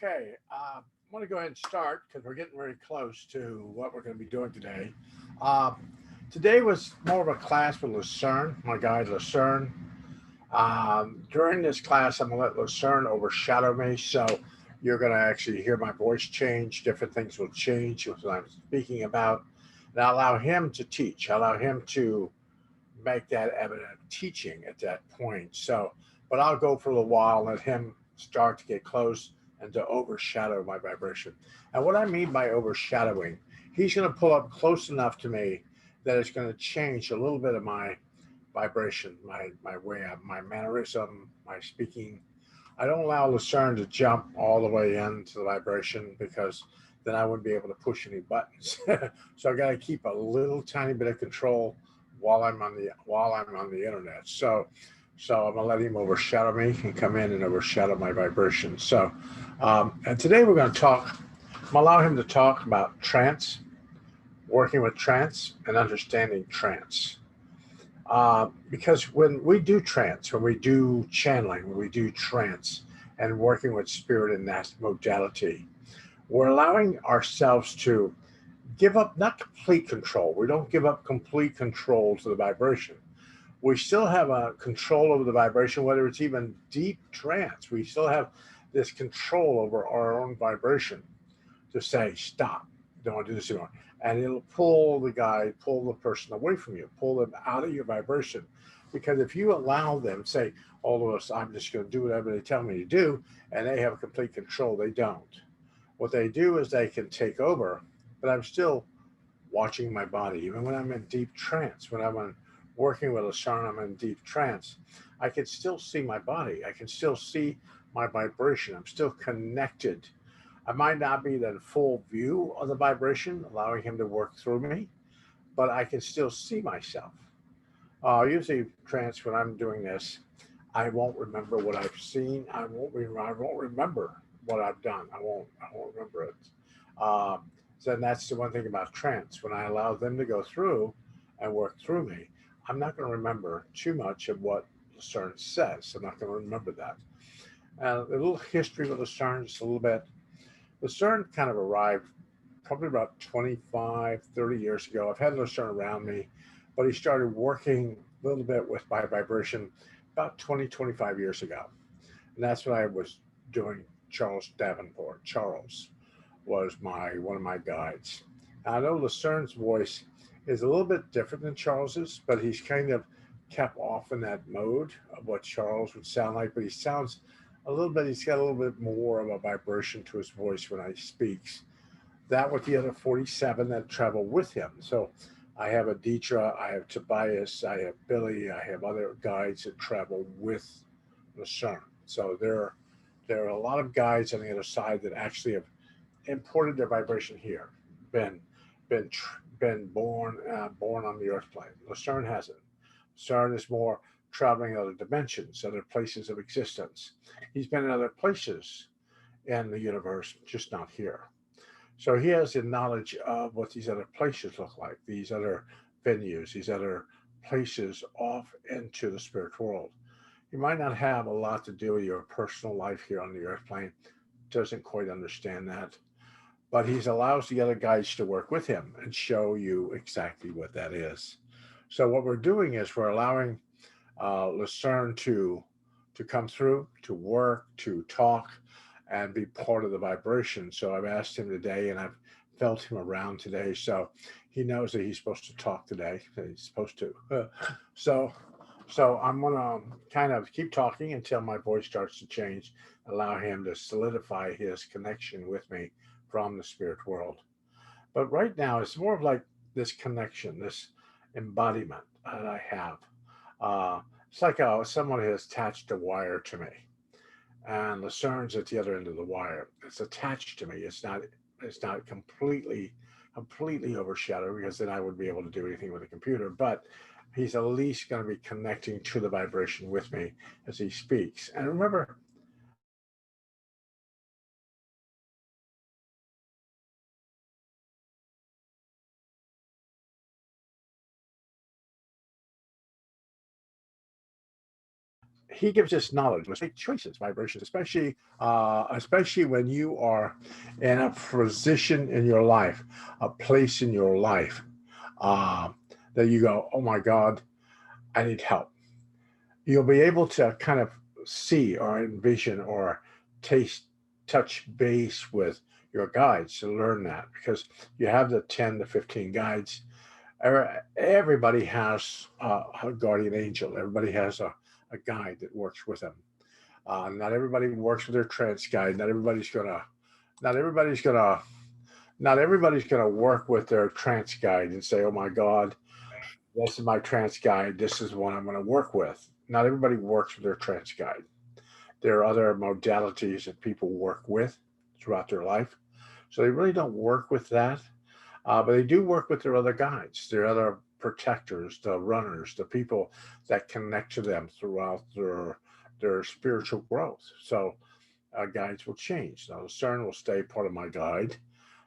Okay, I want to go ahead and start because we're getting very close to what we're going to be doing today. Uh, Today was more of a class with Lucerne, my guy Lucerne. During this class, I'm going to let Lucerne overshadow me, so you're going to actually hear my voice change. Different things will change what I'm speaking about, and I allow him to teach. I allow him to make that evident teaching at that point. So, but I'll go for a little while and let him start to get close and to overshadow my vibration. And what I mean by overshadowing, he's going to pull up close enough to me that it's going to change a little bit of my vibration, my way, my mannerism, my speaking. I don't allow Lucerne to jump all the way into the vibration because then I wouldn't be able to push any buttons. So I got to keep a little tiny bit of control while I'm on the internet. So I'm gonna let him overshadow me and come in and overshadow my vibration. And today we're going to talk. I'm gonna allow him to talk about trance, working with trance, and understanding trance. Because when we do trance, when we do channeling, when we do trance and working with spirit in that modality, we're allowing ourselves to give up not complete control. We don't give up complete control to the vibration. We still have a control over the vibration, whether it's even deep trance. We still have this control over our own vibration to say, stop, don't want to do this anymore. And it'll pull the person away from you, pull them out of your vibration. Because if you allow them, say, all of us, I'm just going to do whatever they tell me to do, and they have complete control, they don't. What they do is they can take over, but I'm still watching my body. Even when I'm in deep trance, when working with a sarna, I'm in deep trance, I can still see my body. I can still see my vibration. I'm still connected. I might not be in full view of the vibration, allowing him to work through me, but I can still see myself. Usually, trance when I'm doing this, I won't remember what I've seen. I won't remember what I've done. I won't remember it. Uh, so that's the one thing about trance. When I allow them to go through and work through me, I'm not going to remember too much of what Lucerne says. I'm not going to remember that. A little history with Lucerne, just a little bit. Lucerne kind of arrived probably about 25, 30 years ago. I've had Lucerne around me, but he started working a little bit with my vibration about 20, 25 years ago. And that's when I was doing Charles Davenport. Charles was my one of my guides. I know Lucerne's voice is a little bit different than Charles's, but he's kind of kept off in that mode of what Charles would sound like. But he sounds a little bit. He's got a little bit more of a vibration to his voice when he speaks. That with the other 47 that travel with him. So I have Aditra, I have Tobias, I have Billy, I have other guides that travel with Lucerne. So there are a lot of guides on the other side that actually have imported their vibration here, been been born on the earth plane. Lucerne hasn't. Lucerne is more traveling other dimensions, other places of existence. He's been in other places in the universe, just not here. So he has the knowledge of what these other places look like, these other venues, these other places off into the spirit world. You might not have a lot to do with your personal life here on the earth plane, doesn't quite understand that, but he allows the other guides to work with him and show you exactly what that is. So what we're doing is we're allowing Lucerne to come through, to work, to talk, and be part of the vibration. So I've asked him today, and I've felt him around today. So he knows that he's supposed to talk today. That he's supposed to. so so I'm gonna kind of keep talking until my voice starts to change, allow him to solidify his connection with me from the spirit world. But right now, it's more of like this connection, this embodiment that I have. It's like someone has attached a wire to me, and Lucerne's at the other end of the wire. It's attached to me. It's not completely overshadowed because then I wouldn't be able to do anything with the computer. But he's at least going to be connecting to the vibration with me as he speaks. And remember, he gives us knowledge. Let's make choices, vibrations, especially when you are in a position in your life, a place in your life uh, that you go, oh my God, I need help. You'll be able to kind of see or envision or taste, touch base with your guides to learn that because you have the 10 to 15 guides. Everybody has a guardian angel. Everybody has a guide that works with them. Not everybody works with their trance guide. Not everybody's gonna, not everybody's gonna work with their trance guide and say, "Oh my God, this is my trance guide. This is what I'm going to work with." Not everybody works with their trance guide. There are other modalities that people work with throughout their life, so they really don't work with that. But they do work with their other guides, their other protectors, the runners, the people that connect to them throughout their spiritual growth. So guides will change. Now, Lucerne will stay part of my guide.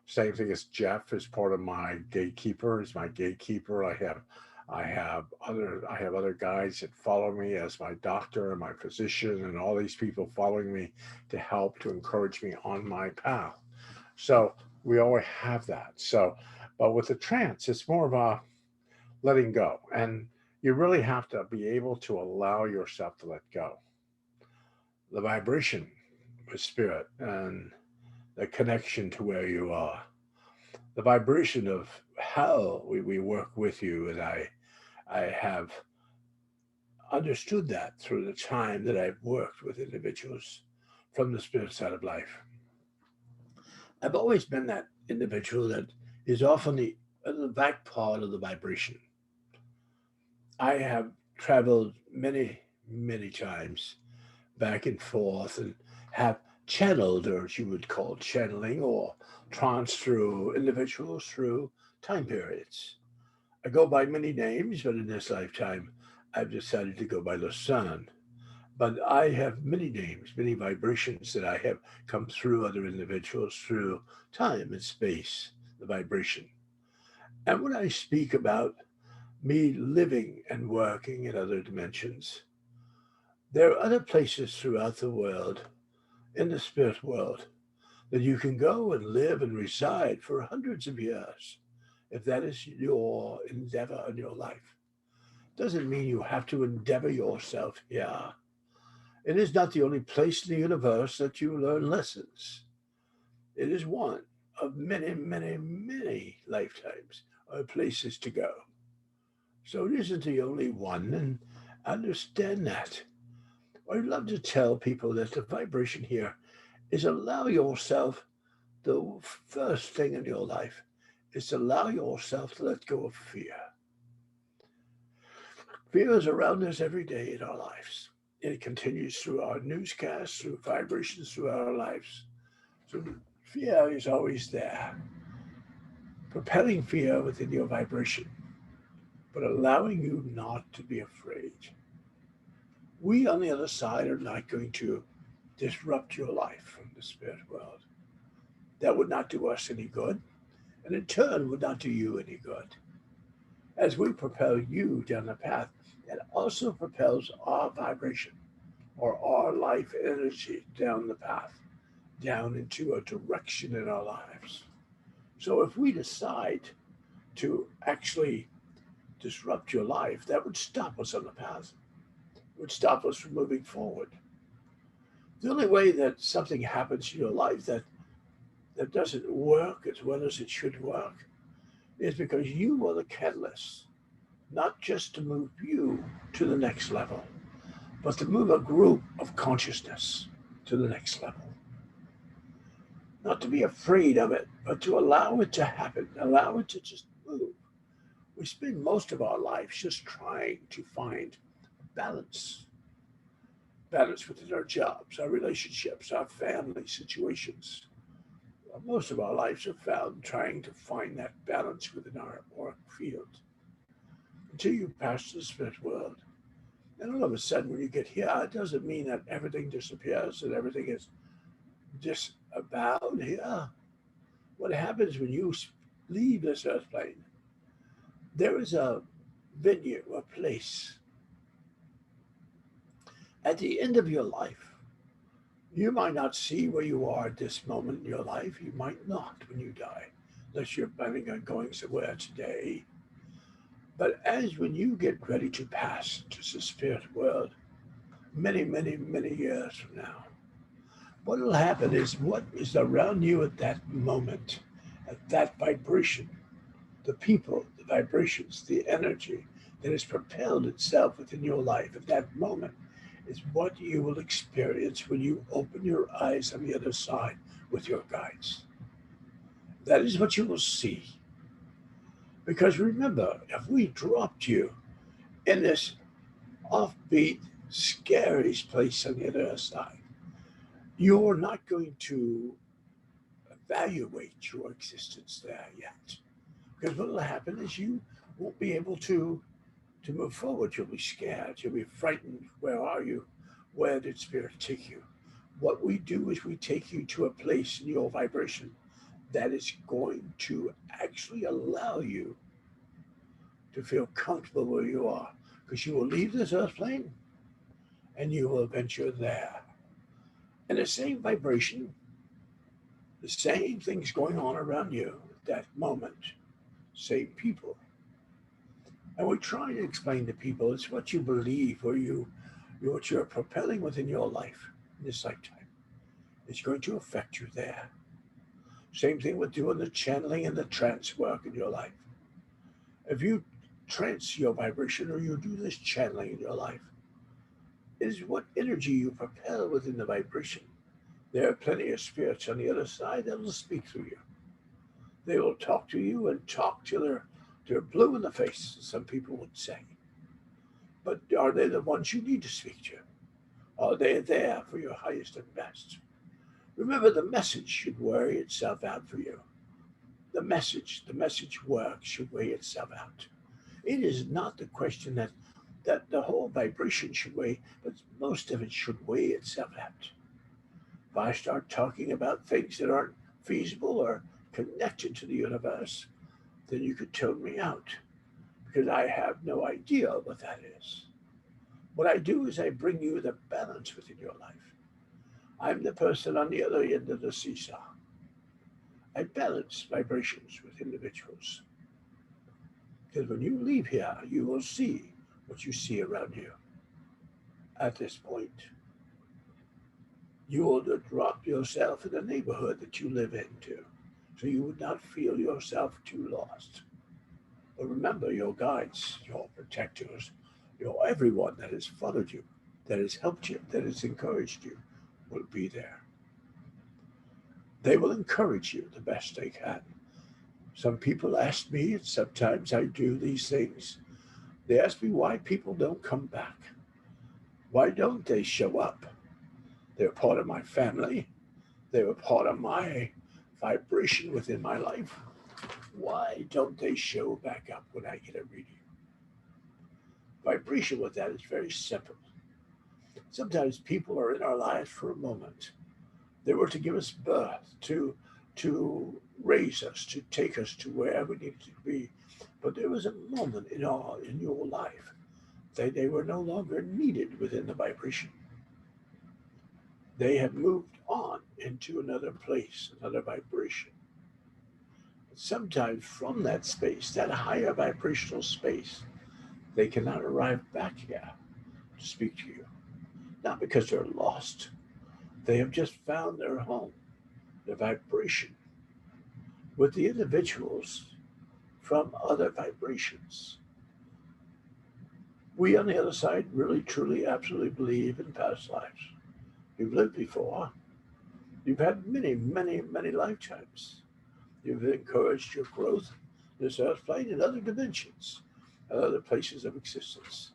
Same thing as Jeff is part of my gatekeeper. Is my gatekeeper. I have other guides that follow me as my doctor and my physician, and all these people following me to help to encourage me on my path. So we always have that. So, but with the trance, it's more of a letting go, and you really have to be able to allow yourself to let go. The vibration with spirit and the connection to where you are, the vibration of how we work with you, and I have understood that through the time that I've worked with individuals from the spirit side of life. I've always been that individual that is often the back part of the vibration. I have traveled many times back and forth and have channeled, or as you would call channeling, or trance through individuals through time periods. I go by many names, but in this lifetime, I've decided to go by Lucerne. But I have many names, many vibrations that I have come through other individuals through time and space, the vibration. And when I speak about me living and working in other dimensions, there are other places throughout the world, in the spirit world, that you can go and live and reside for hundreds of years if that is your endeavor in your life. Doesn't mean you have to endeavor yourself here. It is not the only place in the universe that you learn lessons. It is one of many lifetimes or places to go. So it isn't the only one, and understand that. I'd love to tell people that the vibration here is allow yourself, the first thing in your life is to allow yourself to let go of fear. Fear is around us every day in our lives. It continues through our newscasts, through vibrations through our lives. So fear is always there, propelling fear within your vibration, but allowing you not to be afraid. We on the other side are not going to disrupt your life from the spirit world. That would not do us any good, and in turn would not do you any good. As we propel you down the path, that also propels our vibration or our life energy down the path, down into a direction in our lives. So if we decide to actually disrupt your life, that would stop us on the path, would stop us from moving forward. The only way that something happens in your life that doesn't work as well as it should work is because you are the catalyst, not just to move you to the next level, but to move a group of consciousness to the next level. Not to be afraid of it, but to allow it to happen, allow it to just move. We spend most of our lives just trying to find balance, balance within our jobs, our relationships, our family situations. Most of our lives are found trying to find that balance within our work field until you pass the spirit world. And all of a sudden, when you get here, it doesn't mean that everything disappears and everything is disavowed here. What happens when you leave this earth plane? There is a venue, a place At the end of your life, you might not see where you are at this moment in your life. You might not when you die, unless you're planning on going somewhere today. But as when you get ready to pass to the spirit world, many, many, many years from now, what will happen is what is around you at that moment, at that vibration, the people, the vibrations, the energy that has propelled itself within your life at that moment is what you will experience when you open your eyes on the other side with your guides. That is what you will see. Because remember, if we dropped you in this offbeat, scary place on the other side, you're not going to evaluate your existence there yet. Because what will happen is you won't be able to move forward. You'll be scared. You'll be frightened. Where are you? Where did spirit take you? What we do is we take you to a place in your vibration that is going to actually allow you to feel comfortable where you are. Because you will leave this earth plane and you will venture there. And the same vibration, the same things going on around you at that moment, same people. And we try to explain to people it's what you believe or what you're propelling within your life in this lifetime. It's going to affect you there. Same thing with doing the channeling and the trance work in your life. If you trance your vibration or you do this channeling in your life, it is what energy you propel within the vibration. There are plenty of spirits on the other side that will speak through you. They will talk to you and talk till they're blue in the face, some people would say. But are they the ones you need to speak to? Are they there for your highest and best? Remember, the message should weigh itself out for you. The message work should weigh itself out. It is not the question that the whole vibration should weigh, but most of it should weigh itself out. If I start talking about things that aren't feasible or connected to the universe, then you could tone me out because I have no idea what that is. What I do is I bring you the balance within your life. I'm the person on the other end of the seesaw. I balance vibrations with individuals. Because when you leave here, you will see what you see around you. At this point, you will drop yourself in the neighborhood that you live into, so you would not feel yourself too lost. But remember, your guides, your protectors, your everyone that has followed you, that has helped you, that has encouraged you, will be there. They will encourage you the best they can. Some people ask me, and sometimes I do these things. They ask me why people don't come back. Why don't they show up? They're part of my family. They were part of my vibration within my life. Why don't they show back up when I get a reading? Vibration with that is very simple. Sometimes people are in our lives for a moment. They were to give us birth, to raise us, to take us to wherever we needed to be. But there was a moment in your life that they were no longer needed within the vibration. They had moved on into another place, another vibration. Sometimes from that space, that higher vibrational space, they cannot arrive back here to speak to you. Not because they're lost. They have just found their home, their vibration with the individuals from other vibrations. We on the other side really, truly, absolutely believe in past lives. You've lived before. You've had many, many, many lifetimes. You've encouraged your growth in this earth plane and other dimensions and other places of existence.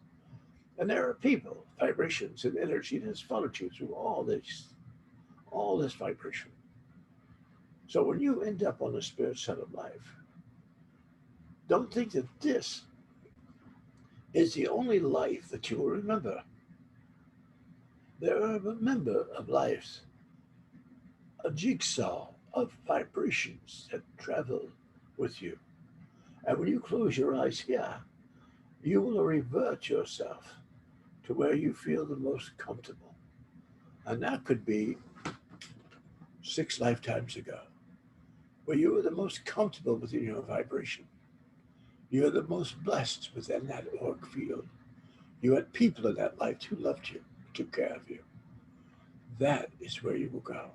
And there are people, vibrations, and energy that has followed you through all this vibration. So when you end up on the spirit side of life, don't think that this is the only life that you will remember. There are a member of lives, a jigsaw of vibrations that travel with you. And when you close your eyes here, you will revert yourself to where you feel the most comfortable. And that could be 6 lifetimes ago, where you were the most comfortable within your vibration. You are the most blessed within that auric field. You had people in that life who loved you, took care of you. That is where you will go.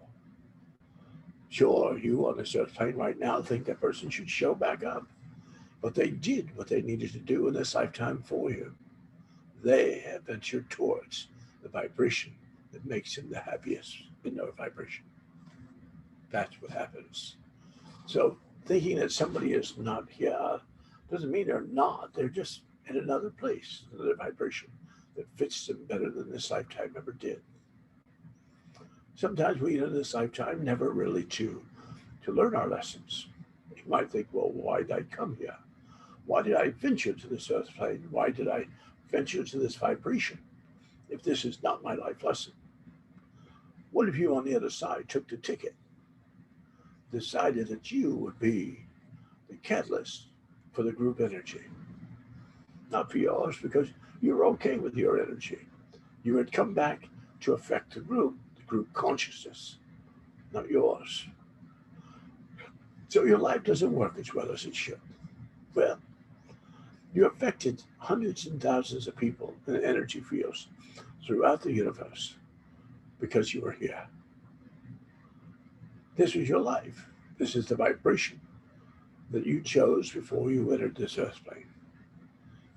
Sure, you on this earth plane right now think that person should show back up, but they did what they needed to do in this lifetime for you. They have ventured towards the vibration that makes them the happiest in their vibration. That's what happens. So thinking that somebody is not here doesn't mean they're not. They're just in another place, another vibration that fits them better than this lifetime ever did. Sometimes we in this lifetime never really to learn our lessons. You might think, well, why did I come here? Why did I venture to this earth plane? Why did I venture to this vibration if this is not my life lesson? What if you on the other side took the ticket, decided that you would be the catalyst for the group energy? Not for yours, because you're okay with your energy. You had come back to affect the group consciousness, not yours. So your life doesn't work as well as it should. Well, you affected hundreds and thousands of people in energy fields throughout the universe because you were here. This was your life. This is the vibration that you chose before you entered this earth plane.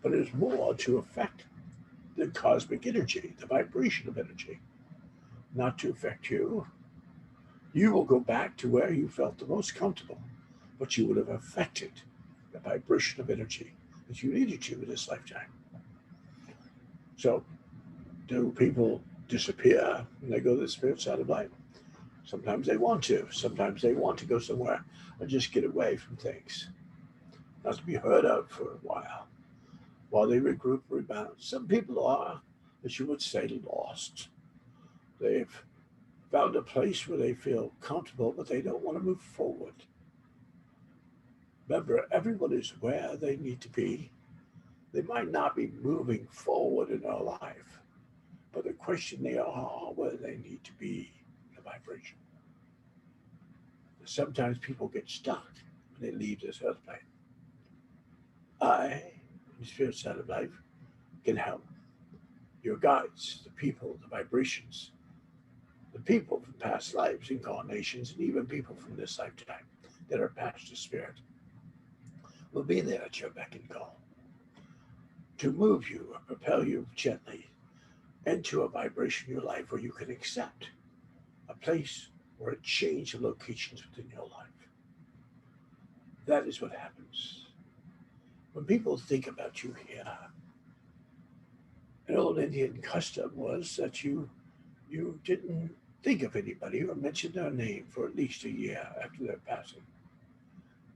But there's more to affect the cosmic energy, the vibration of energy, not to affect you. You will go back to where you felt the most comfortable, but you would have affected the vibration of energy that you needed to in this lifetime. So, do people disappear when they go to the spirit side of life? Sometimes they want to. Sometimes they want to go somewhere and just get away from things, not to be heard of for a while they regroup, rebound. Some people are, as you would say, lost. They've found a place where they feel comfortable, but they don't want to move forward. Remember, everyone is where they need to be. They might not be moving forward in their life, but the question they are where they need to be in the vibration. Sometimes people get stuck when they leave this earth plane. I, in the spirit side of life, can help. Your guides, the people, the vibrations, the people from past lives, incarnations, and even people from this lifetime that are attached to spirit will be there at your beck and call to move you or propel you gently into a vibration in your life where you can accept a place or a change of locations within your life. That is what happens. When people think about you here, an old Indian custom was that you didn't think of anybody or mention their name for at least a year after their passing,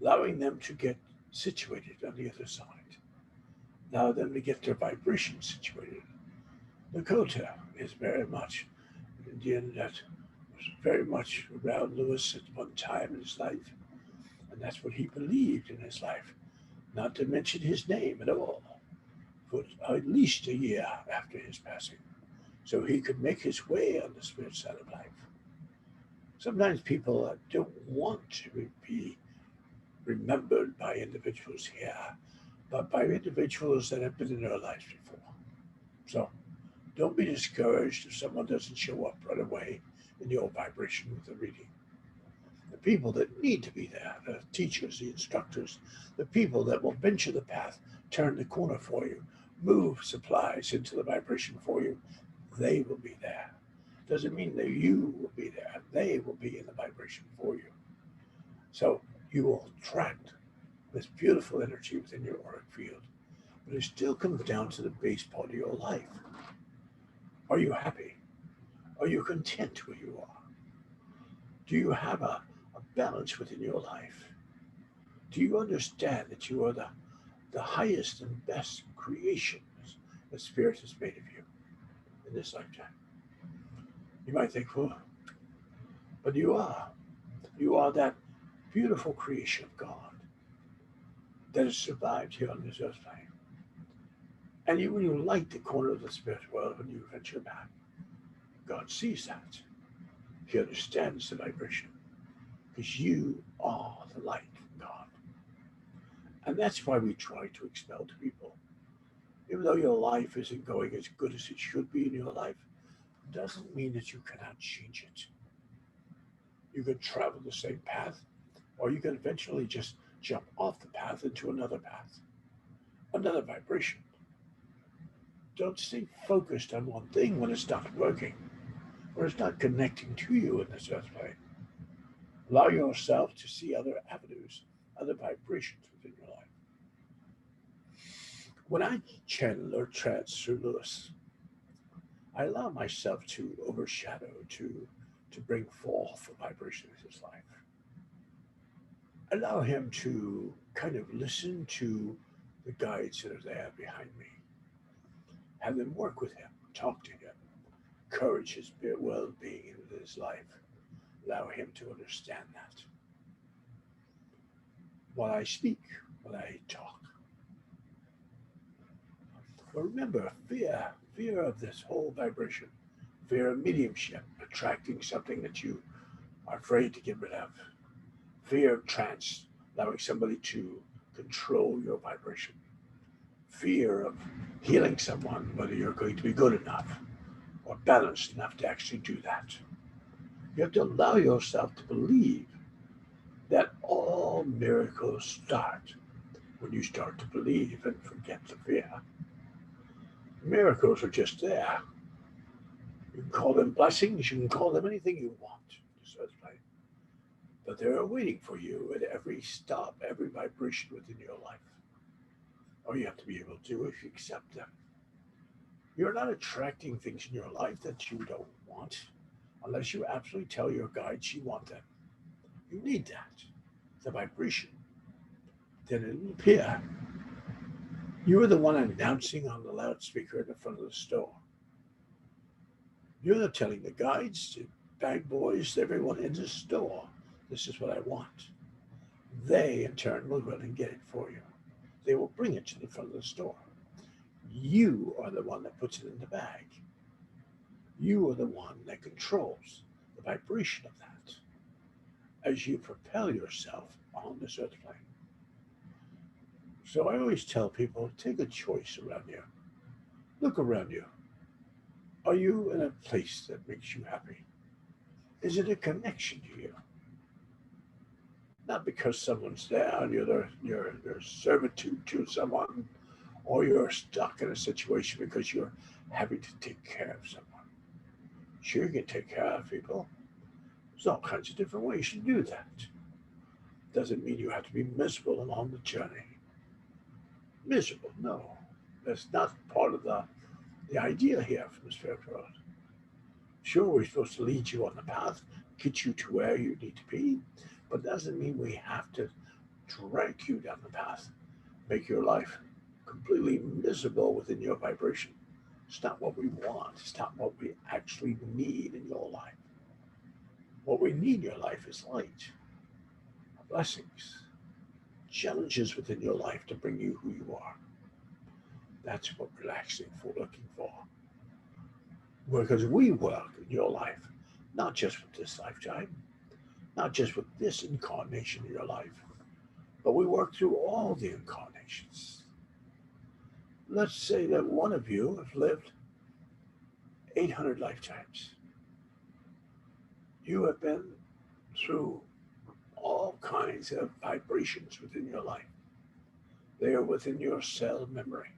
allowing them to get situated on the other side, allow them to get their vibration situated. Lakota is very much an Indian that was very much around Lewis at one time in his life, and that's what he believed in his life, not to mention his name at all for at least a year after his passing, so he could make his way on the spirit side of life. Sometimes people don't want to be remembered by individuals here, but by individuals that have been in their lives before. So don't be discouraged if someone doesn't show up right away in your vibration with the reading. The people that need to be there, the teachers, the instructors, the people that will venture the path, turn the corner for you, move supplies into the vibration for you, they will be there. Doesn't mean that you will be there. They will be in the vibration for you. So you will attract this beautiful energy within your auric field. But it still comes down to the base part of your life. Are you happy? Are you content where you are? Do you have a balance within your life? Do you understand that you are the highest and best creations the Spirit has made of you in this lifetime? You might think, well, but you are. You are that beautiful creation of God that has survived here on this earth plane. And when you light the corner of the spirit world, when you venture back, God sees that. He understands the vibration because you are the light, God. And that's why we try to expel to people. Even though your life isn't going as good as it should be in your life, doesn't mean that you cannot change it. You can travel the same path, or you can eventually just jump off the path into another path, another vibration. Don't stay focused on one thing when it's not working, or it's not connecting to you in this earth plane. Allow yourself to see other avenues, other vibrations within your life. When I channel or trance through Lewis, I allow myself to overshadow, to bring forth the vibration of his life. Allow him to kind of listen to the guides that are there behind me. Have them work with him, talk to him, encourage his well being in his life. Allow him to understand that. While I speak, while I talk. But remember, fear of this whole vibration, fear of mediumship, attracting something that you are afraid to get rid of, fear of trance, allowing somebody to control your vibration, fear of healing someone, whether you're going to be good enough or balanced enough to actually do that. You have to allow yourself to believe that all miracles start when you start to believe and forget the fear. Miracles are just there. You can call them blessings, you can call them anything you want. But they're waiting for you at every stop, every vibration within your life. All you have to be able to do is accept them. You're not attracting things in your life that you don't want unless you absolutely tell your guides you want them. You need that. The vibration. Then it'll appear. You are the one announcing on the loudspeaker in the front of the store. You're telling the guides, the bag boys, everyone in the store, this is what I want. They, in turn, will run and get it for you. They will bring it to the front of the store. You are the one that puts it in the bag. You are the one that controls the vibration of that as you propel yourself on this earth plane. So I always tell people, take a choice around you. Look around you. Are you in a place that makes you happy? Is it a connection to you? Not because someone's there and you're servitude to someone, or you're stuck in a situation because you're having to take care of someone. Sure, you can take care of people. There's all kinds of different ways to do that. Doesn't mean you have to be miserable along the journey. Miserable, no. That's not part of the idea here from the spirit world. Sure, we're supposed to lead you on the path, get you to where you need to be, but doesn't mean we have to drag you down the path, make your life completely miserable within your vibration. It's not what we want. It's not what we actually need in your life. What we need in your life is light, blessings, challenges within your life to bring you who you are. That's what we're actually looking for. Because we work in your life, not just with this lifetime, not just with this incarnation in your life, but we work through all the incarnations. Let's say that one of you has lived 800 lifetimes. You have been through all kinds of vibrations within your life. They are within your cell memory.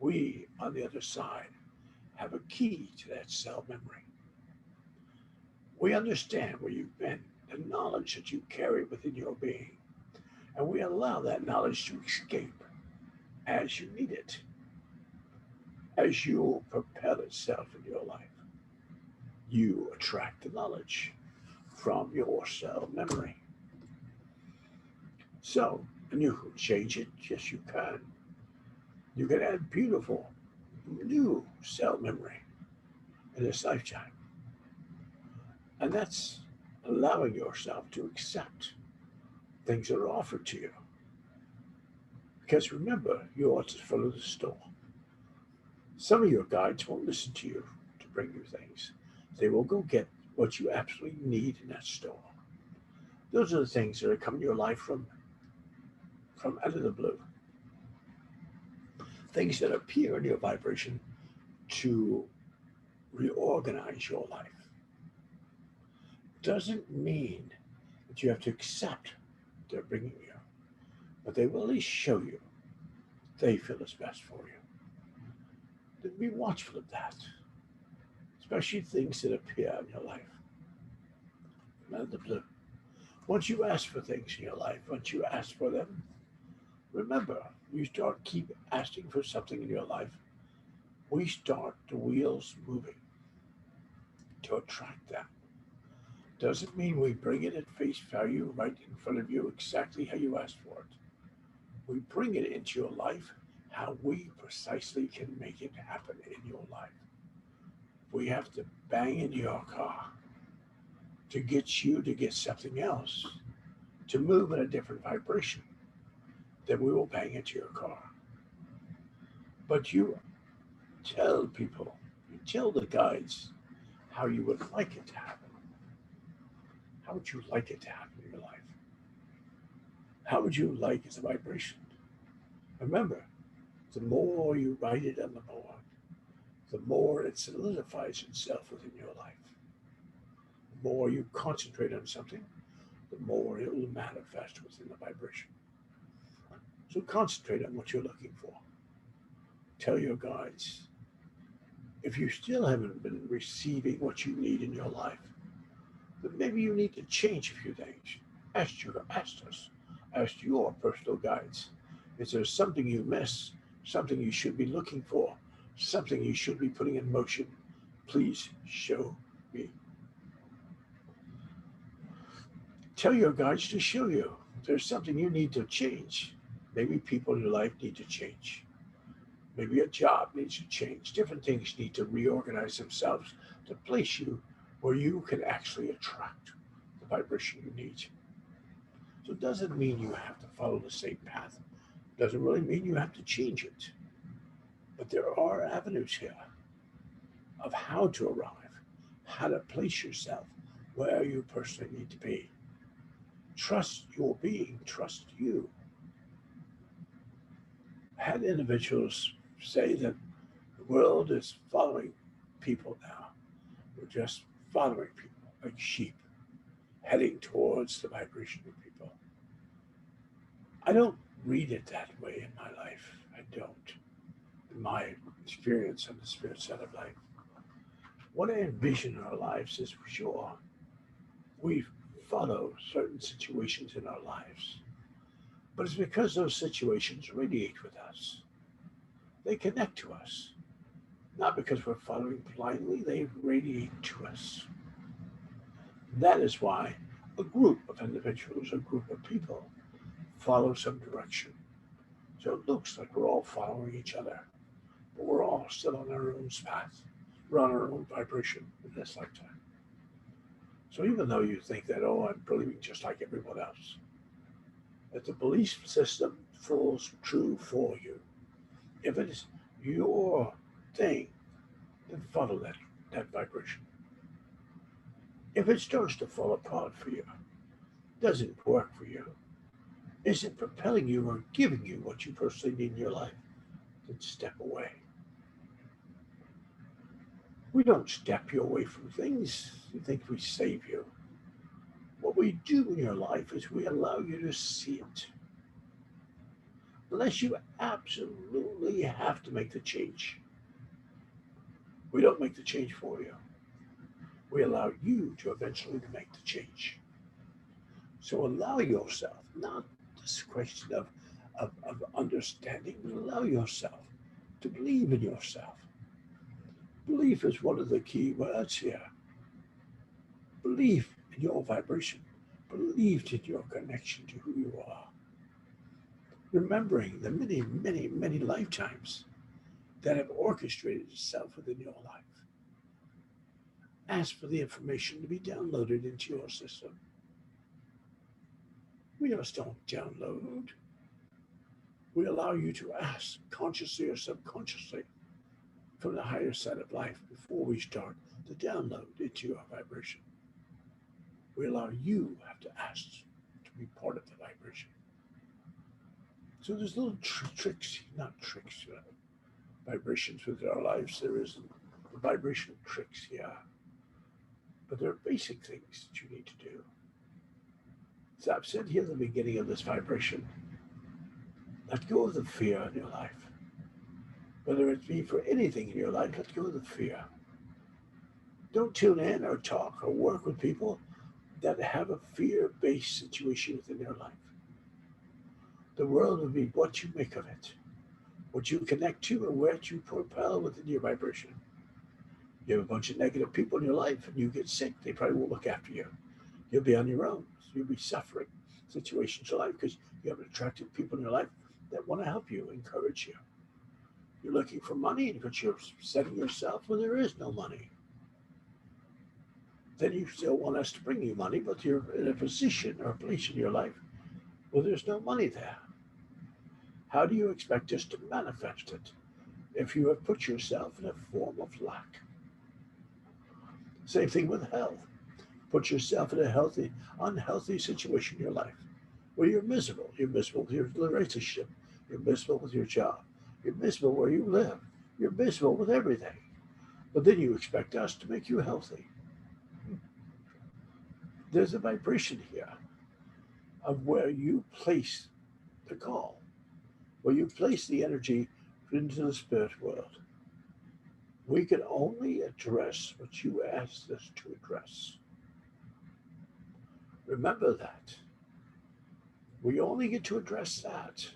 We, on the other side, have a key to that cell memory. We understand where you've been, the knowledge that you carry within your being, and we allow that knowledge to escape as you need it, as you propel itself in your life. You attract the knowledge from your cell memory. So, and you can change it, yes you can. You can add beautiful new cell memory in this lifetime. And that's allowing yourself to accept things that are offered to you. Because remember, you ought to follow the store. Some of your guides won't listen to you to bring you things. They will go get what you absolutely need in that store. Those are the things that are coming to your life from out of the blue. Things that appear in your vibration to reorganize your life. Doesn't mean that you have to accept they're bringing you, but they will at least show you they feel is best for you. Then be watchful of that, especially things that appear in your life from out of the blue. Once you ask for things in your life, once you ask for them, remember, you start keep asking for something in your life, we start the wheels moving to attract that. Doesn't mean we bring it at face value right in front of you exactly how you asked for it. We bring it into your life how we precisely can make it happen in your life. We have to bang in your car to get you to get something else, to move in a different vibration, then we will bang into your car. But you tell people, you tell the guides how you would like it to happen. How would you like it to happen in your life? How would you like the vibration? Remember, the more you write it on the board, the more it solidifies itself within your life. The more you concentrate on something, the more it will manifest within the vibration. So concentrate on what you're looking for. Tell your guides. If you still haven't been receiving what you need in your life, then maybe you need to change a few things. Ask us, ask your personal guides. Is there something you miss, something you should be looking for, something you should be putting in motion? Please show me. Tell your guides to show you. There's something you need to change. Maybe people in your life need to change. Maybe a job needs to change. Different things need to reorganize themselves to place you where you can actually attract the vibration you need. So it doesn't mean you have to follow the same path. It doesn't really mean you have to change it. But there are avenues here of how to arrive, how to place yourself where you personally need to be. Trust your being, trust you. I had individuals say that the world is following people now. We're just following people like sheep, heading towards the vibration of people. I don't read it that way in my life. I don't. In my experience on the spirit side of life. What I envision in our lives is for sure we follow certain situations in our lives. But it's because those situations radiate with us. They connect to us. Not because we're following blindly, they radiate to us. That is why a group of individuals, a group of people, follow some direction. So it looks like we're all following each other, but we're all still on our own path. We're on our own vibration in this lifetime. So even though you think that, oh, I'm believing just like everyone else, that the belief system falls true for you. If it is your thing, then follow that vibration. If it starts to fall apart for you, doesn't work for you, isn't propelling you or giving you what you personally need in your life, then step away. We don't step you away from things. You think we save you. What we do in your life is we allow you to see it. Unless you absolutely have to make the change. We don't make the change for you. We allow you to eventually make the change. So allow yourself, not this question of understanding, but allow yourself to believe in yourself. Belief is one of the key words here. Believe in your vibration. Believe in your connection to who you are. Remembering the many, many, many lifetimes that have orchestrated itself within your life. Ask for the information to be downloaded into your system. We just don't download. We allow you to ask consciously or subconsciously from the higher side of life before we start to download into your vibration. We allow you have to ask to be part of the vibration. So there's little tricks, not tricks, vibrations within our lives. There is the vibrational tricks, yeah, but there are basic things that you need to do. So I've said here at the beginning of this vibration, let go of the fear in your life. Whether it be for anything in your life, let go of the fear. Don't tune in or talk or work with people that have a fear-based situation within their life. The world will be what you make of it, what you connect to, and where you propel within your vibration. You have a bunch of negative people in your life and you get sick, they probably won't look after you. You'll be on your own. You'll be suffering situations in life because you have attractive people in your life that want to help you, encourage you. You're looking for money, but you're setting yourself where there is no money. Then you still want us to bring you money, but you're in a position or a place in your life where there's no money there. How do you expect us to manifest it if you have put yourself in a form of lack? Same thing with health. Put yourself in a healthy, unhealthy situation in your life where you're miserable. You're miserable with your relationship. You're miserable with your job. You're miserable where you live. You're miserable with everything. But then you expect us to make you healthy. There's a vibration here of where you place the call, where you place the energy into the spirit world. We can only address what you asked us to address. Remember that. We only get to address that.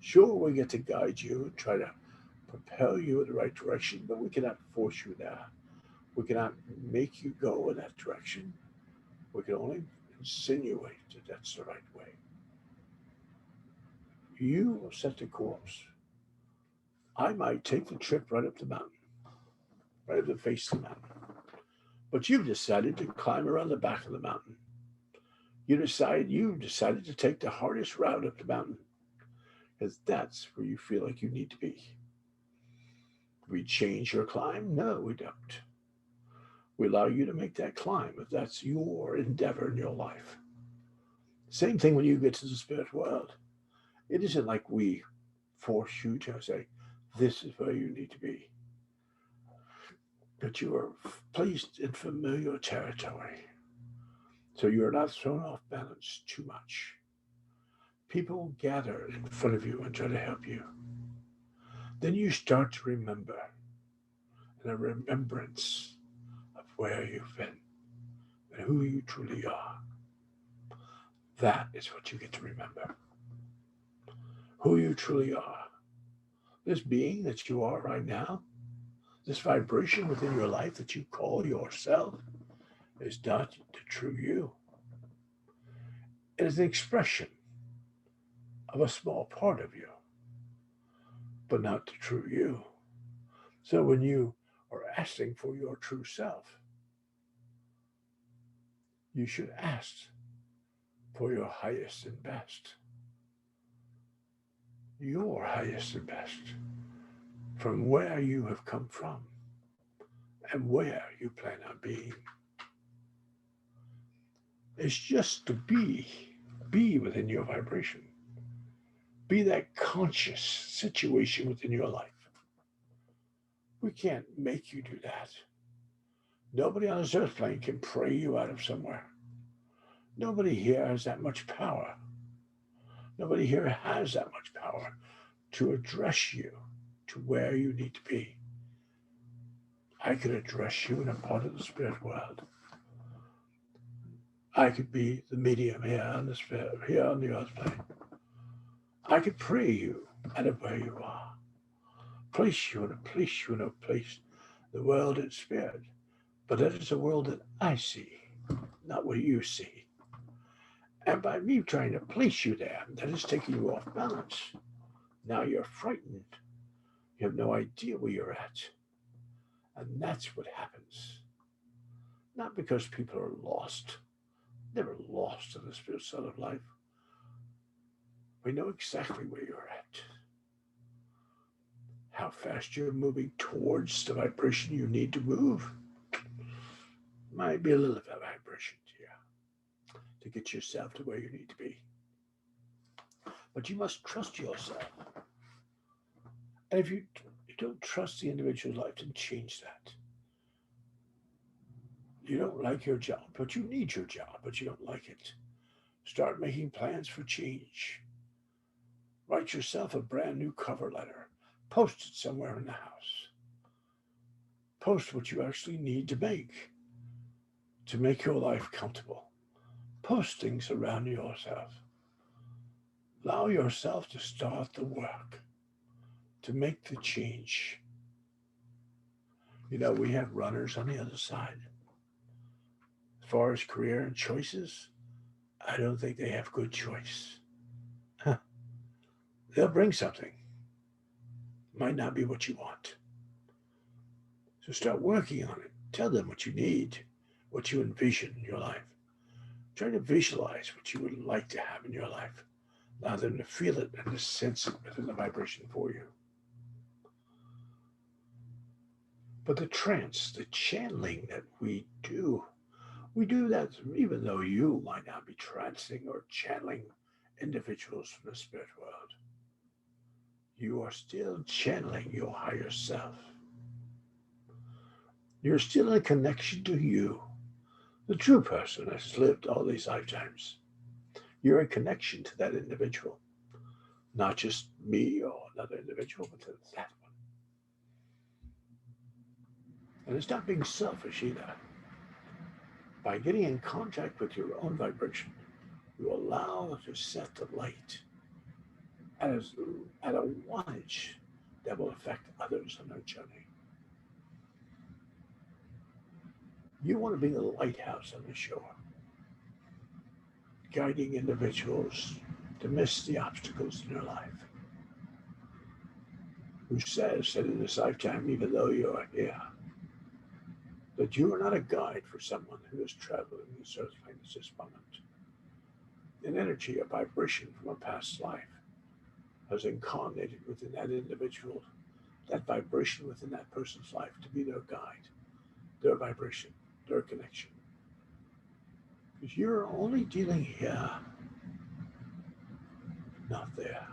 Sure, we get to guide you and try to propel you in the right direction, but we cannot force you there. We cannot make you go in that direction. We can only insinuate that that's the right way. You will set the course. I might take the trip right up the mountain, right up the face of the mountain. But you've decided to climb around the back of the mountain. You decided to take the hardest route up the mountain because that's where you feel like you need to be. We change your climb? No, we don't. We allow you to make that climb if that's your endeavor in your life. Same thing when you get to the spirit world. It isn't like we force you to say, this is where you need to be. But you are placed in familiar territory. So you are not thrown off balance too much. People gather in front of you and try to help you. Then you start to remember, and a remembrance of where you've been and who you truly are. That is what you get to remember. Who you truly are. This being that you are right now, this vibration within your life that you call yourself, is not the true you. It is an expression of a small part of you, but not the true you. So when you are asking for your true self, you should ask for your highest and best. Your highest and best from where you have come from and where you plan on being. It's just to be within your vibration. Be that conscious situation within your life. We can't make you do that. Nobody on this earth plane can pray you out of somewhere. Nobody here has that much power. Nobody here has that much power to address you to where you need to be. I could address you in a part of the spirit world. I could be the medium here on the spirit, here on the earth plane. I could pray you out of where you are. Place you in a place, the world in spirit. But that is a world that I see, not what you see. And by me trying to place you there, that is taking you off balance. Now you're frightened. You have no idea where you're at. And that's what happens. Not because people are lost, never lost in the spirit side of life, We know exactly where you're at, how fast you're moving towards the vibration you need to move. Might be a little bit of vibration to get yourself to where you need to be. But you must trust yourself. And if you don't trust the individual's life, then change that. You don't like your job, but you need your job, but you don't like it. Start making plans for change. Write yourself a brand new cover letter. Post it somewhere in the house. Post what you actually need to make your life comfortable. Post things around yourself. Allow yourself to start the work, to make the change. We have runners on the other side. As far as career and choices, I don't think they have good choice. Huh. They'll bring something. Might not be what you want. So start working on it. Tell them what you need, what you envision in your life. Try to visualize what you would like to have in your life. Allow them to feel it and to sense it within the vibration for you. But the trance, the channeling that we do that even though you might not be trancing or channeling individuals from the spirit world. You are still channeling your higher self. You're still in connection to you, the true person that has lived all these lifetimes. You're in connection to that individual, not just me or another individual, but to that one. And it's not being selfish either. By getting in contact with your own vibration, you allow to set the light at a wattage that will affect others on their journey. You want to be the lighthouse on the shore, guiding individuals to miss the obstacles in their life. Who says that in this lifetime, even though you are here, that you are not a guide for someone who is traveling this earth plane at this moment. An energy, a vibration from a past life has incarnated within that individual, that vibration within that person's life to be their guide, their vibration, their connection. Because you're only dealing here, not there.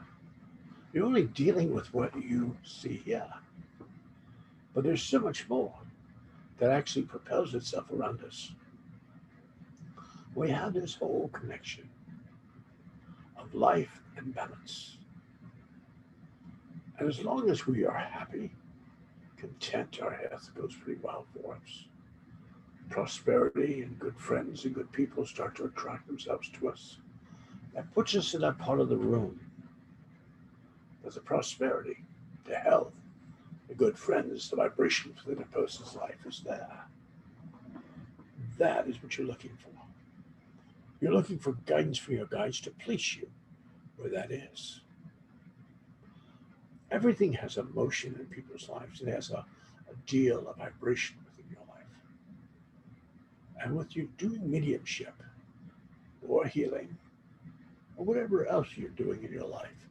You're only dealing with what you see here. But there's so much more that actually propels itself around us. We have this whole connection of life and balance. And as long as we are happy, content, our health goes pretty well for us. Prosperity and good friends and good people start to attract themselves to us. That puts us in that part of the room. But the prosperity, the health, the good friends, the vibration within a person's life is there. That is what you're looking for. You're looking for guidance from your guides to place you where that is. Everything has a motion in people's lives. It has a deal, a vibration within your life. And with you doing mediumship or healing or whatever else you're doing in your life,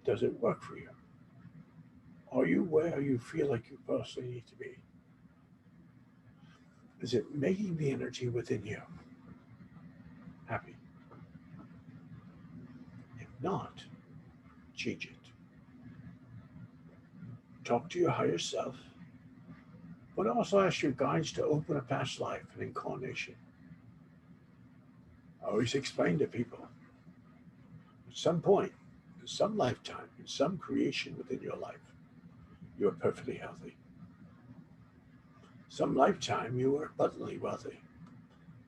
does it work for you? Are you where you feel like you personally need to be? Is it making the energy within you happy? If not, change it. Talk to your higher self, but also ask your guides to open a past life, an incarnation. I always explain to people, at some point, in some lifetime, in some creation within your life, you are perfectly healthy. Some lifetime, you were abundantly wealthy.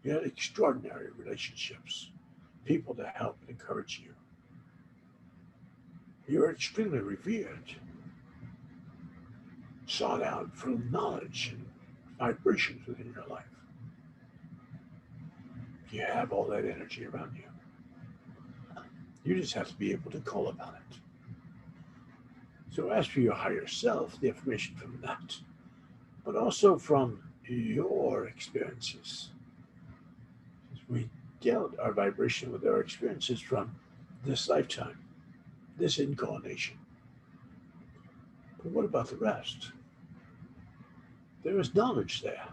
You had extraordinary relationships, people to help and encourage you. You were extremely revered, sought out for knowledge and vibrations within your life. You have all that energy around you. You just have to be able to call upon it. So ask for your higher self, the information from that, but also from your experiences. We dealt our vibration with our experiences from this lifetime, this incarnation. But what about the rest? There is knowledge there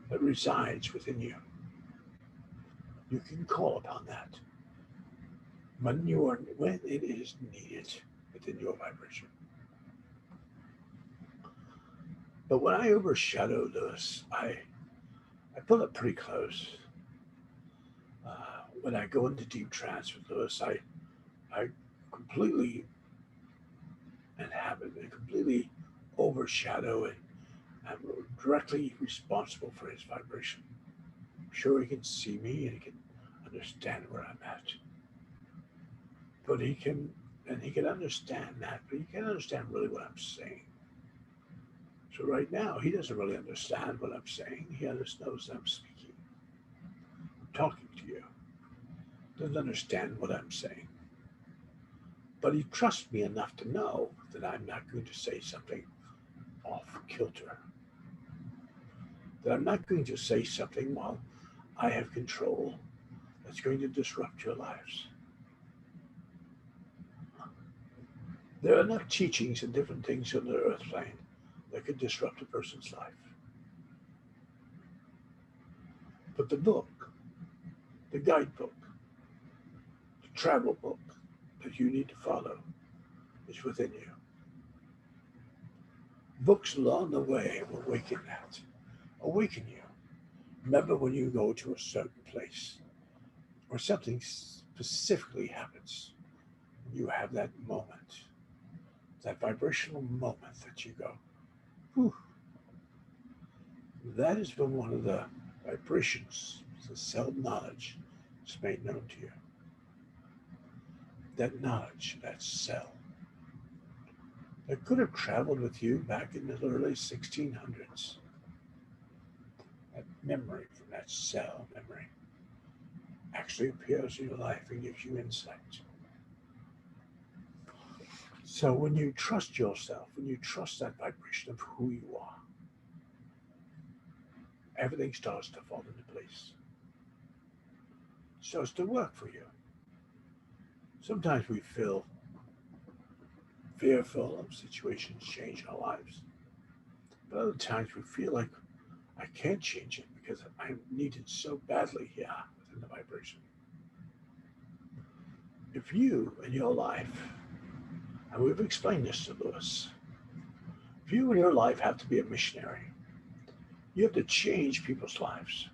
that resides within you. You can call upon that when it is needed within your vibration. But when I overshadow this, I pull it pretty close. When I go into deep trance with Lewis, I completely inhabit and completely overshadow and I'm directly responsible for his vibration. I'm sure he can see me and he can understand where I'm at. But he can understand that, but he can't understand really what I'm saying. So right now, he doesn't really understand what I'm saying. He just knows that I'm speaking. I'm talking to you. Doesn't understand what I'm saying. But he trusts me enough to know that I'm not going to say something off kilter. That I'm not going to say something while I have control that's going to disrupt your lives. There are enough teachings and different things on the earth plane that could disrupt a person's life. But the book, the guidebook, the travel book that you need to follow is within you. Books along the way will awaken you. Remember when you go to a certain place or something specifically happens, you have that moment, that vibrational moment that you go, whew. That is when one of the vibrations, the cell knowledge, is made known to you. That knowledge, that cell, that could have traveled with you back in the early 1600s. That memory from that cell memory actually appears in your life and gives you insight. So when you trust yourself, when you trust that vibration of who you are, everything starts to fall into place. It starts to work for you. Sometimes we feel fearful of situations changing our lives. But other times we feel like I can't change it because I need it so badly here within the vibration. If you in your life, and we've explained this to Lewis, if you in your life have to be a missionary, you have to change people's lives.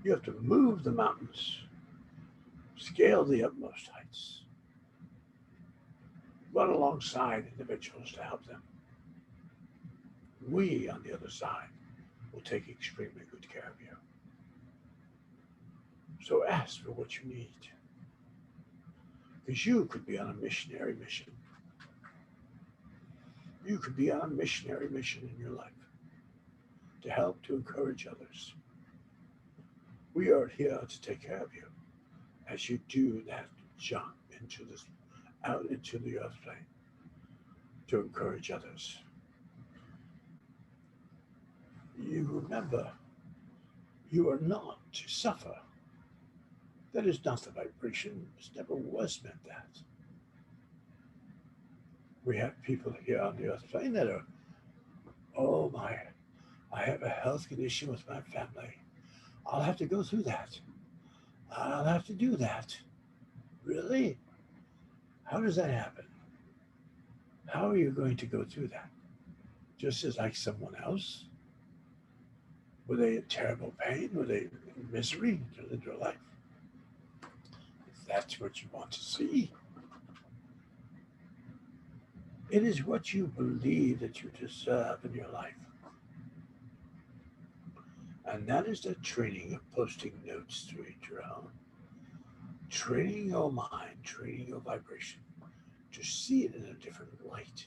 You have to move the mountains, scale the utmost heights, run alongside individuals to help them. We, on the other side, will take extremely good care of you. So ask for what you need. Because you could be on a missionary mission. You could be on a missionary mission in your life to help, to encourage others. We are here to take care of you as you do that jump out into the earth plane to encourage others. You remember, you are not to suffer. That is not the vibration. It never was meant that. We have people here on the earth plane that are, oh my, I have a health condition with my family. I'll have to go through that. I'll have to do that. Really? How does that happen? How are you going to go through that? Just as like someone else? Were they in terrible pain? Were they in misery in their life? If that's what you want to see, it is what you believe that you deserve in your life. And that is the training of posting notes to each your own. Training your mind, training your vibration to see it in a different light,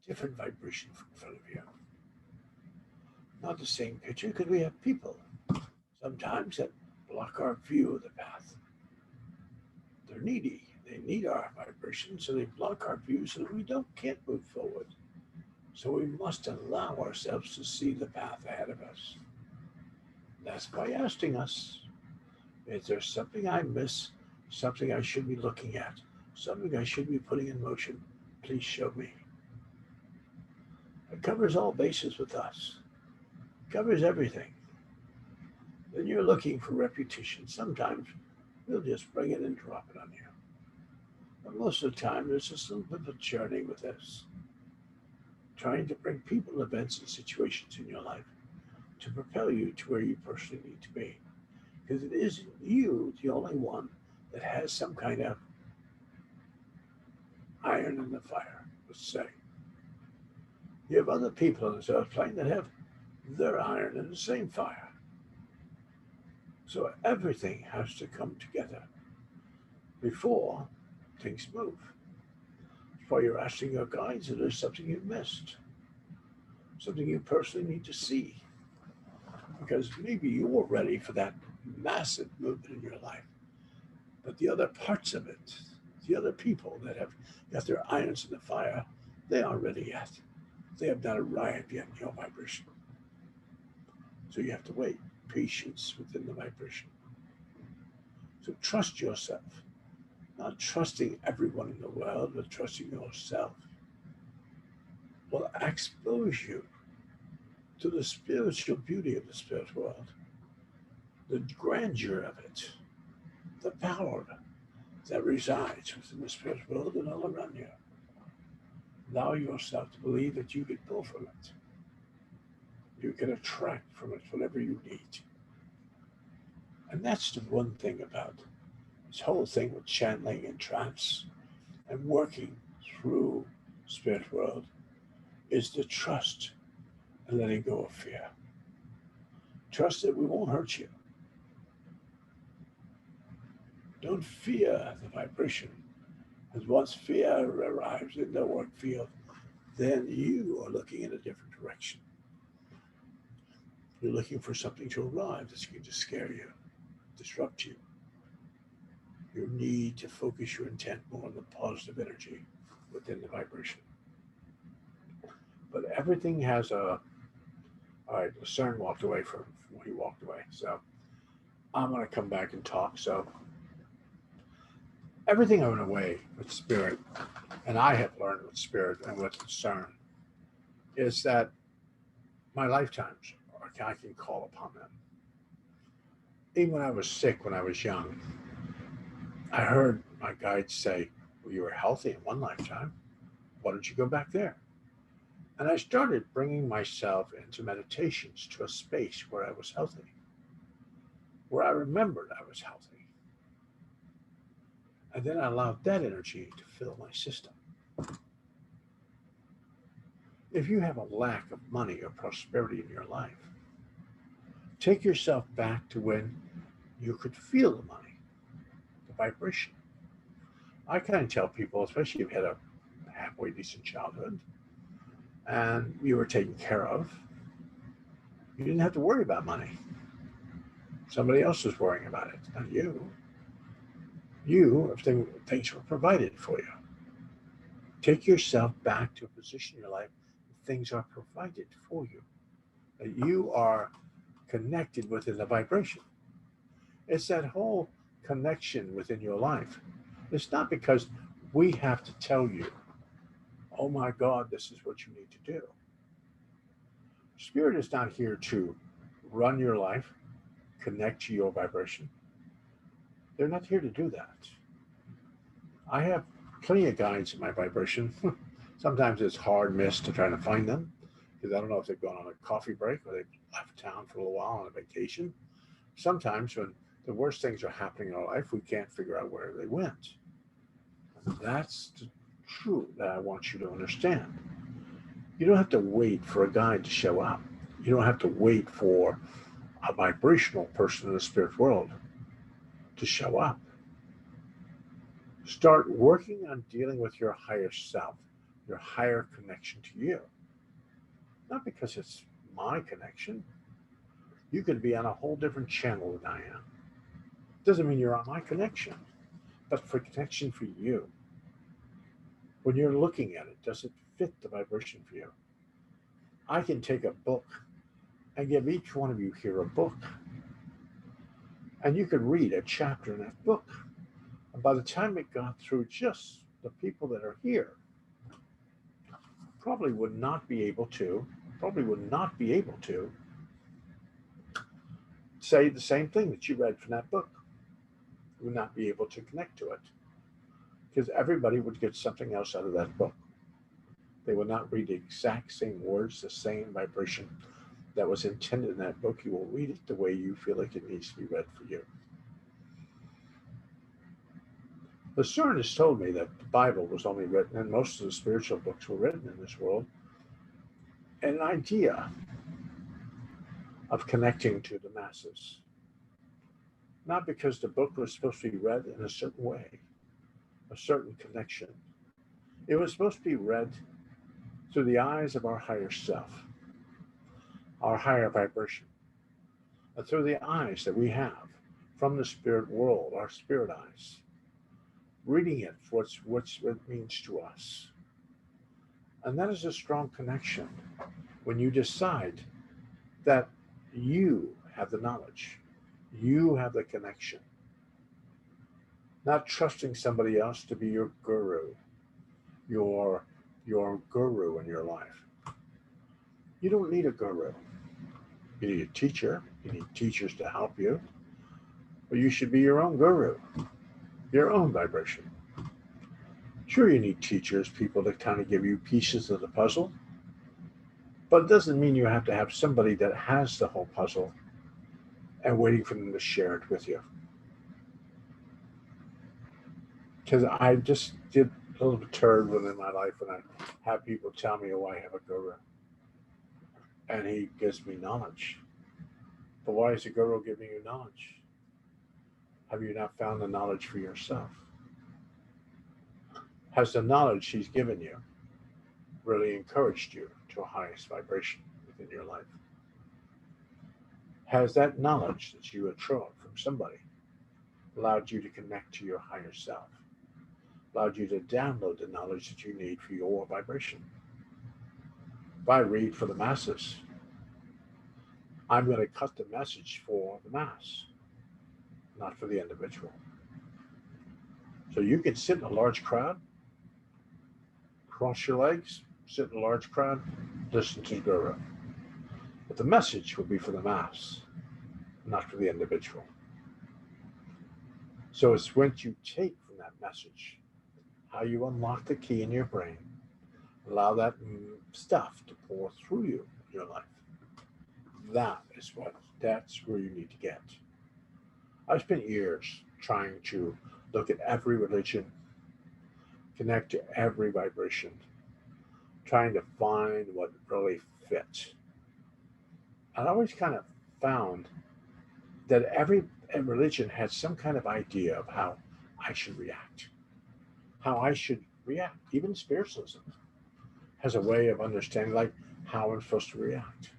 different vibration in front of you. Not the same picture, because we have people sometimes that block our view of the path. They're needy. They need our vibration, so they block our view so that we can't move forward. So we must allow ourselves to see the path ahead of us. That's by asking us, is there something I miss something I should be looking at, something I should be putting in motion. Please show me. It covers all bases with us, it covers everything. Then you're looking for repetition. Sometimes we'll just bring it and drop it on you. But most of the time, there's just a little bit of a journey with this, trying to bring people, events, and situations in your life to propel you to where you personally need to be. Because it isn't you, the only one, that has some kind of iron in the fire, let's say. You have other people on this earth plane that have their iron in the same fire. So everything has to come together before things move. Before you're asking your guides if there's something you missed, something you personally need to see. Because maybe you were ready for that massive movement in your life, but the other parts of it, the other people that have got their irons in the fire, they aren't ready yet. They have not arrived yet in your vibration. So you have to wait. Patience within the vibration. So trust yourself. Not trusting everyone in the world, but trusting yourself will expose you to the spiritual beauty of the spirit world, the grandeur of it, the power that resides within the spirit world and all around you. Allow yourself to believe that you can pull from it. You can attract from it whatever you need. And that's the one thing about this whole thing with channeling and trance and working through spirit world is the trust and letting go of fear. Trust that we won't hurt you. Don't fear the vibration. Because once fear arrives in the work field, then you are looking in a different direction. You're looking for something to arrive that's going to scare you, disrupt you. You need to focus your intent more on the positive energy within the vibration. But everything has a. All right, Lucerne walked away from he walked away. So I'm going to come back and talk. So everything I went away with spirit, and I have learned with spirit and with Lucerne, is that my lifetimes, I can call upon them. Even when I was sick, when I was young, I heard my guides say, well, you were healthy in one lifetime. Why don't you go back there? And I started bringing myself into meditations to a space where I was healthy, where I remembered I was healthy. And then I allowed that energy to fill my system. If you have a lack of money or prosperity in your life, take yourself back to when you could feel the money, the vibration. I kind of tell people, especially if you had a halfway decent childhood and you were taken care of, you didn't have to worry about money. Somebody else was worrying about it, not you. If things were provided for you. Take yourself back to a position in your life where things are provided for you, that you are connected within the vibration. It's that whole connection within your life. It's not because we have to tell you, oh my God, this is what you need to do. Spirit is not here to run your life, connect to your vibration. They're not here to do that. I have plenty of guides in my vibration. Sometimes it's hard miss to try to find them because I don't know if they've gone on a coffee break or they've left town for a little while on a vacation. Sometimes when the worst things are happening in our life, we can't figure out where they went. That's the truth that I want you to understand. You don't have to wait for a guide to show up. You don't have to wait for a vibrational person in the spirit world to show up. Start working on dealing with your higher self, your higher connection to you. Not because it's my connection. You could be on a whole different channel than I am. Doesn't mean you're on my connection, but for connection for you. When you're looking at it, does it fit the vibration for you? I can take a book and give each one of you here a book. And you could read a chapter in that book. And by the time it got through just the people that are here, probably would not be able to, probably would not be able to say the same thing that you read from that book. Would not be able to connect to it because everybody would get something else out of that book. They would not read the exact same words, the same vibration that was intended in that book. You will read it the way you feel like it needs to be read for you. Lucerne has told me that the Bible was only written, and most of the spiritual books were written in this world, an idea of connecting to the masses. Not because the book was supposed to be read in a certain way, a certain connection. It was supposed to be read through the eyes of our higher self, our higher vibration, and through the eyes that we have from the spirit world, our spirit eyes, reading it for what it means to us. And that is a strong connection when you decide that you have the knowledge, you have the connection, not trusting somebody else to be your guru, your guru in your life. You don't need a guru. You need a teacher. You need teachers to help you. But you should be your own guru, your own vibration. Sure, you need teachers, people to kind of give you pieces of the puzzle. But it doesn't mean you have to have somebody that has the whole puzzle and waiting for them to share it with you. Because I just did a little turn within my life when I have people tell me, oh, I have a guru. And he gives me knowledge. But why is the guru giving you knowledge? Have you not found the knowledge for yourself? Has the knowledge he's given you really encouraged you to a highest vibration within your life? Has that knowledge that you had drawn from somebody allowed you to connect to your higher self? Allowed you to download the knowledge that you need for your vibration? If I read for the masses, I'm going to cut the message for the mass, not for the individual. So you can sit in a large crowd, cross your legs, sit in a large crowd, listen to the guru. But the message will be for the mass, not for the individual. So it's what you take from that message, how you unlock the key in your brain, allow that stuff to pour through you in your life. That's where you need to get. I've spent years trying to look at every religion, connect to every vibration, trying to find what really fits. I always kind of found that every religion had some kind of idea of how I should react, how I should react. Even spiritualism has a way of understanding, like how I'm supposed to react,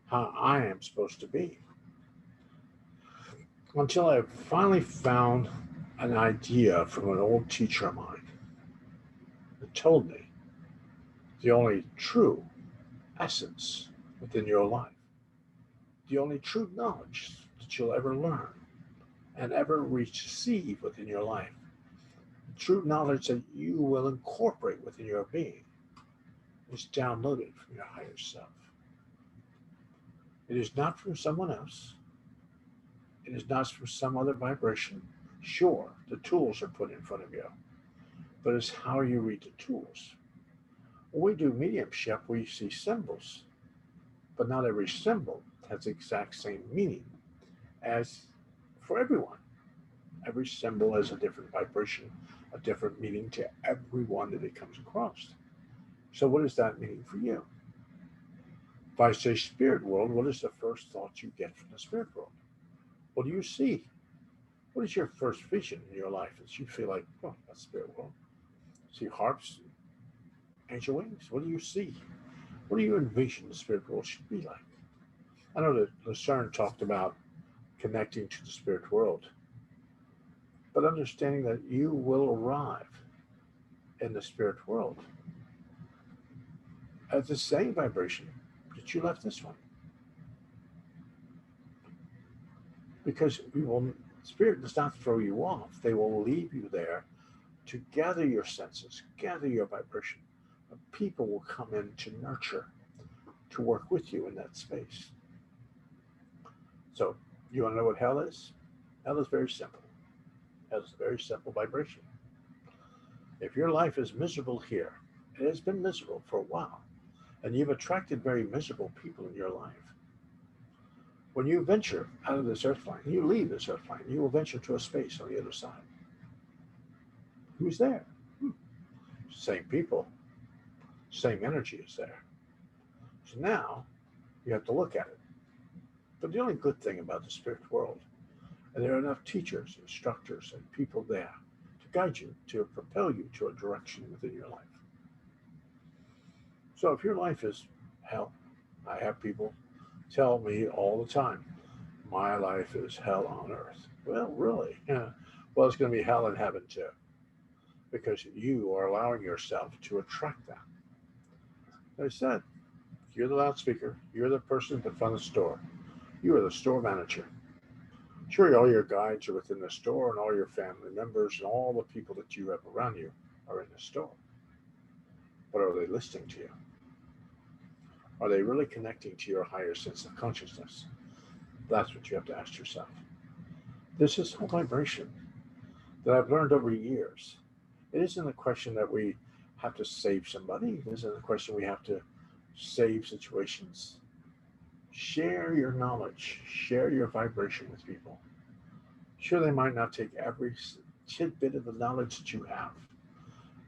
how I am supposed to be. Until I finally found an idea from an old teacher of mine that told me the only true essence within your life, the only true knowledge that you'll ever learn and ever receive within your life, the true knowledge that you will incorporate within your being, is downloaded from your higher self. It is not from someone else. It is not from some other vibration. Sure, the tools are put in front of you, but it's how you read the tools. When we do mediumship, we see symbols, but not every symbol has the exact same meaning as for everyone. Every symbol has a different vibration, a different meaning to everyone that it comes across. So what does that mean for you? If I say spirit world, what is the first thought you get from the spirit world? What do you see? What is your first vision in your life that you feel like, oh, that's spirit world? See harps, angel wings? What do you see? What do you envision the spirit world should be like? I know that Lucerne talked about connecting to the spirit world, but understanding that you will arrive in the spirit world at the same vibration that you left this one. Because we will Spirit does not throw you off. They will leave you there to gather your senses, gather your vibration. People will come in to nurture, to work with you in that space. So, you want to know what hell is? Hell is very simple. Hell is a very simple vibration. If your life is miserable here, it has been miserable for a while, and you've attracted very miserable people in your life. When you venture out of this earth plane, you leave this earth plane, you will venture to a space on the other side. Who's there? Same people, same energy is there. So now you have to look at it. But the only good thing about the spirit world, and there are enough teachers, instructors, and people there to guide you, to propel you to a direction within your life. So if your life is hell, I have people tell me all the time, my life is hell on earth. Well, really? Yeah. Well, it's going to be hell in heaven too, because you are allowing yourself to attract that. As I said, you're the loudspeaker. You're the person at the front of the store. You are the store manager. Sure, all your guides are within the store, and all your family members and all the people that you have around you are in the store. But are they listening to you? Are they really connecting to your higher sense of consciousness? That's what you have to ask yourself. This is whole vibration that I've learned over years. It isn't a question that we have to save somebody. It isn't a question we have to save situations. Share your knowledge, share your vibration with people. Sure, they might not take every tidbit of the knowledge that you have,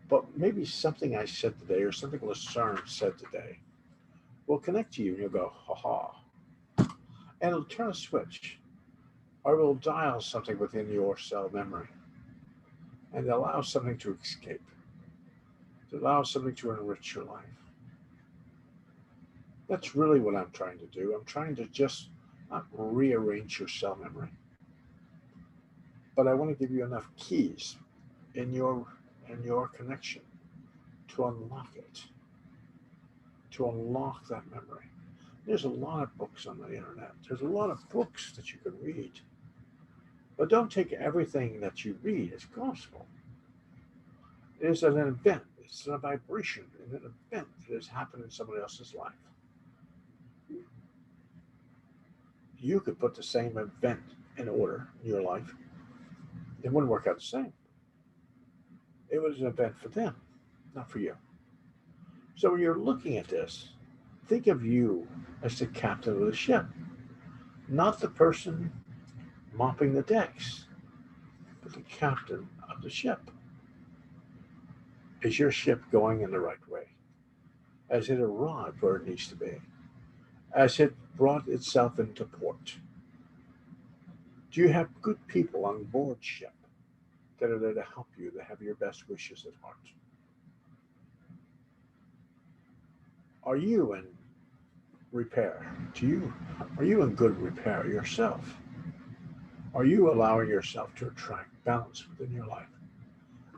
but maybe something I said today or something Lucerne said today will connect to you and you'll go, ha ha. And it'll turn a switch or it will dial something within your cell memory and allow something to escape, to allow something to enrich your life. That's really what I'm trying to do. I'm trying to just not rearrange your cell memory, but I want to give you enough keys in your connection to unlock it, to unlock that memory. There's a lot of books on the internet. There's a lot of books that you can read, but don't take everything that you read as gospel. It is an event. It's a vibration in an event that has happened in somebody else's life. You could put the same event in order in your life. It wouldn't work out the same. It was an event for them, not for you. So when you're looking at this, think of you as the captain of the ship, not the person mopping the decks, but the captain of the ship. Is your ship going in the right way? Has it arrived where it needs to be? Has it brought itself into port? Do you have good people on board ship that are there to help you, that have your best wishes at heart? Are you in repair? Are you in good repair yourself? Are you allowing yourself to attract balance within your life?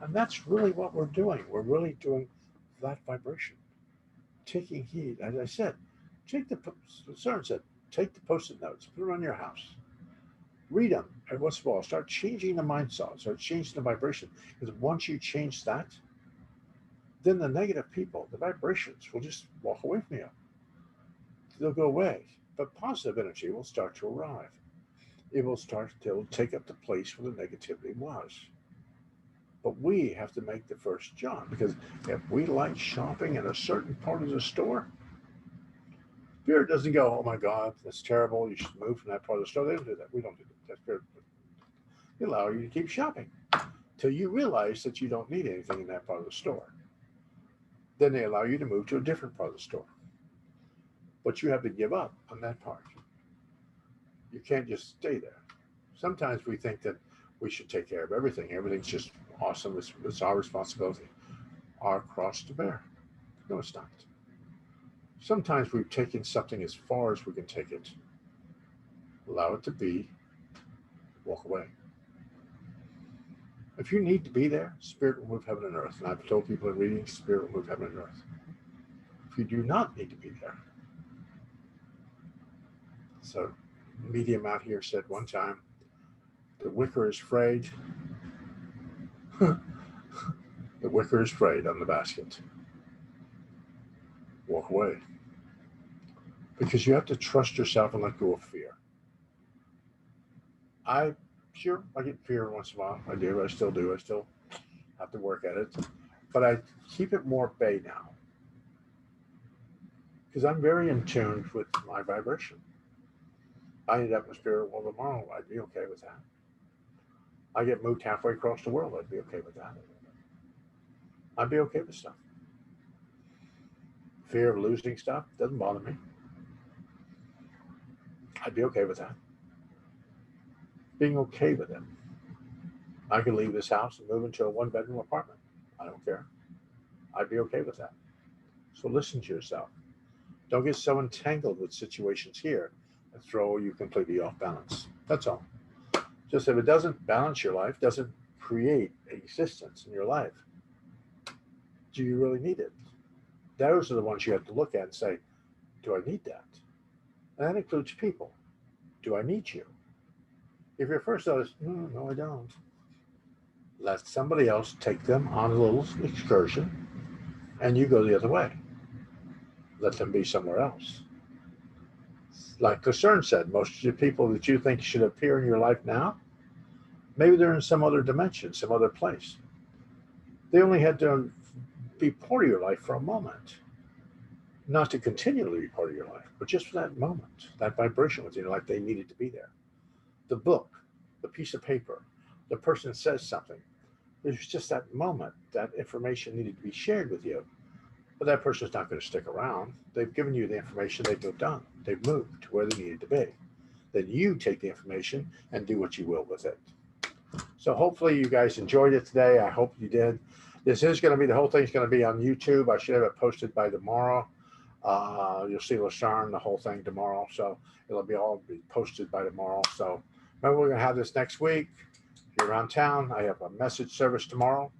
And that's really what we're doing. We're really doing that vibration. Taking heed, as I said, Lucerne said, take the post-it notes, put them on your house. Read them every once in a while. Start changing the mindset, start changing the vibration. Because once you change that, then the negative people, the vibrations will just walk away from you. They'll go away. But positive energy will start to arrive. It'll take up the place where the negativity was. But we have to make the first jump, because if we like shopping in a certain part of the store, Spirit doesn't go, oh my God, that's terrible, you should move from that part of the store. They don't do that. We don't do that. That's Spirit. They allow you to keep shopping till you realize that you don't need anything in that part of the store. Then they allow you to move to a different part of the store. But you have to give up on that part. You can't just stay there. Sometimes we think that we should take care of everything. Everything's just awesome. It's our responsibility, our cross to bear. No, it's not. Sometimes we've taken something as far as we can take it, allow it to be, walk away. If you need to be there, Spirit will move heaven and earth. And I've told people in readings, Spirit will move heaven and earth. If you do not need to be there. So, medium out here said one time, The wicker is frayed. The wicker is frayed on the basket. Walk away. Because you have to trust yourself and let go of fear. I get fear once in a while. I do. I still do. I still have to work at it. But I keep it more at bay now. Because I'm very in tune with my vibration. I need atmosphere. Well, tomorrow I'd be okay with that. I get moved halfway across the world. I'd be okay with that. I'd be okay with stuff. Fear of losing stuff doesn't bother me. I'd be okay with that. Being okay with it. I could leave this house and move into a 1-bedroom apartment. I don't care. I'd be okay with that. So listen to yourself. Don't get so entangled with situations here and throw you completely off balance. That's all. Just if it doesn't balance your life, doesn't create existence in your life, do you really need it? Those are the ones you have to look at and say, do I need that? And that includes people. Do I need you? If your first thought is, no, I don't, let somebody else take them on a little excursion and you go the other way. Let them be somewhere else. Like Lucerne said, most of the people that you think should appear in your life now, maybe they're in some other dimension, some other place. They only had to be part of your life for a moment. Not to continually be part of your life, but just for that moment, that vibration within your life, they needed to be there. The book, the piece of paper, the person says something. There's just that moment, that information needed to be shared with you. But that person's not going to stick around. They've given you the information, they've moved on. They've moved to where they needed to be. Then you take the information and do what you will with it. So hopefully you guys enjoyed it today. I hope you did. This is going to be, the whole thing's going to be on YouTube. I should have it posted by tomorrow. You'll see Lucerne, the whole thing tomorrow. So it'll all be posted by tomorrow. So remember, we're going to have this next week. If you're around town, I have a message service tomorrow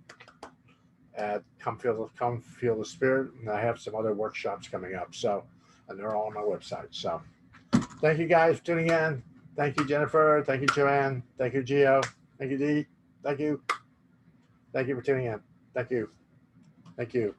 at Come Feel the Spirit. And I have some other workshops coming up. So, and they're all on my website. So thank you guys for tuning in. Thank you, Jennifer. Thank you, Joanne. Thank you, Gio. Thank you, Dee. Thank you. Thank you for tuning in. Thank you. Thank you.